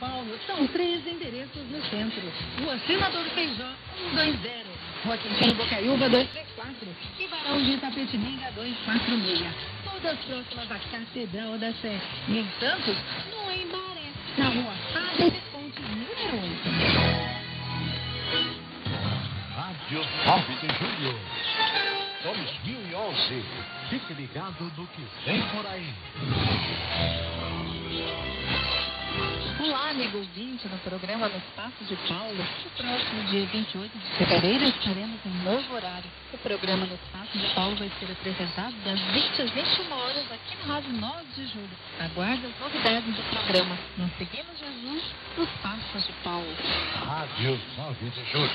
Paulo, são 3 endereços no centro. Rua Senador Feijó, 120. Rua Quintino Bocaiúva, 234. E Barão de Itapetininga, 246. Todas próximas à Catedral da Sé. E em Santos, no Embaré, na Rua Fábio Visconti, número 8. Rádio 9 de Julho, 2011. Fique ligado no que vem por aí. Olá, amigo ouvinte, no programa Nos Passos de Paulo. No próximo dia 28 de fevereiro estaremos em novo horário. O programa Nos Passos de Paulo vai ser apresentado das 20 às 21 horas aqui na Rádio 9 de Julho. Aguarde as novidades do programa. Nós seguimos Jesus nos Passos de Paulo. Rádio 9 de Julho,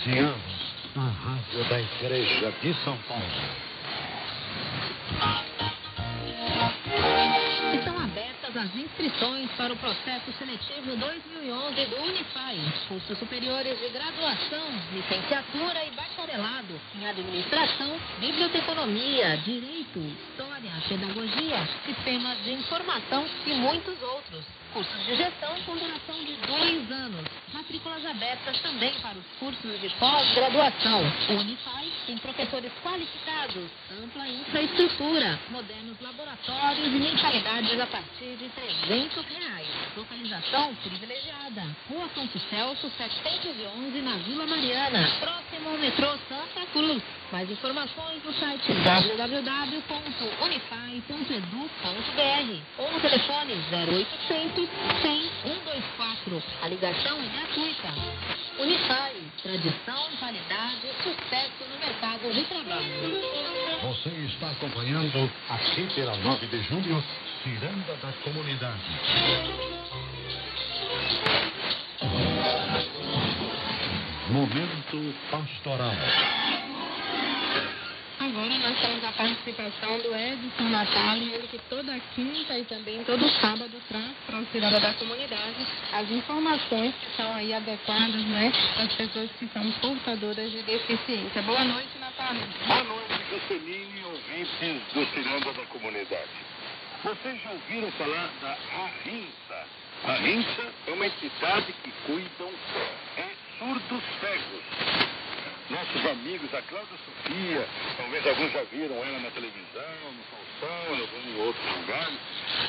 11 anos. A rádio da Igreja de São Paulo. Estão abertas as inscrições para o processo seletivo 2011 do Unifai. Cursos superiores de graduação, licenciatura e bacharelado em administração, biblioteconomia, direito, história, pedagogia, sistemas de informação e muitos outros. Cursos de gestão com duração de 2 anos. Matrículas abertas também para os cursos de pós-graduação. O Unifai tem professores qualificados, ampla infraestrutura, modernos laboratórios e mensalidades a partir de R$300. Localização privilegiada. Rua Santo Celso, 711, na Vila Mariana, próximo ao metrô Santa Cruz. Mais informações no site www.unifai.edu.br ou no telefone 0800 100 124. A ligação é gratuita. Unifai, tradição, qualidade e sucesso no mercado de trabalho. Você está acompanhando aqui pela 9 de Julho, Ciranda da Comunidade. Momento pastoral. Agora nós temos a participação do Edson Natália, ele que toda quinta e também todo sábado traz para o Ciranda da Comunidade as informações que são aí adequadas, né, para as pessoas que são portadoras de deficiência. Boa noite, Natália. Boa noite, Juscelino, ouvintes do Ciranda da Comunidade. Vocês já ouviram falar da ARINSA? A ARINSA é uma entidade que cuidam surdos cegos. Nossos amigos, a Cláudia Sofia, talvez alguns já viram ela na televisão, no Faustão, em algum outro lugar.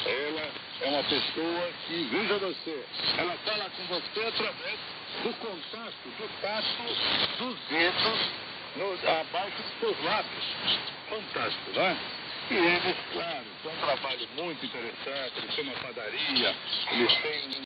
Ela é uma pessoa que, veja você, ela fala com você através do contato, do tato dos dedos abaixo dos seus lábios. Fantástico, não é? E eles, claro, têm um trabalho muito interessante, eles têm uma padaria, eles têm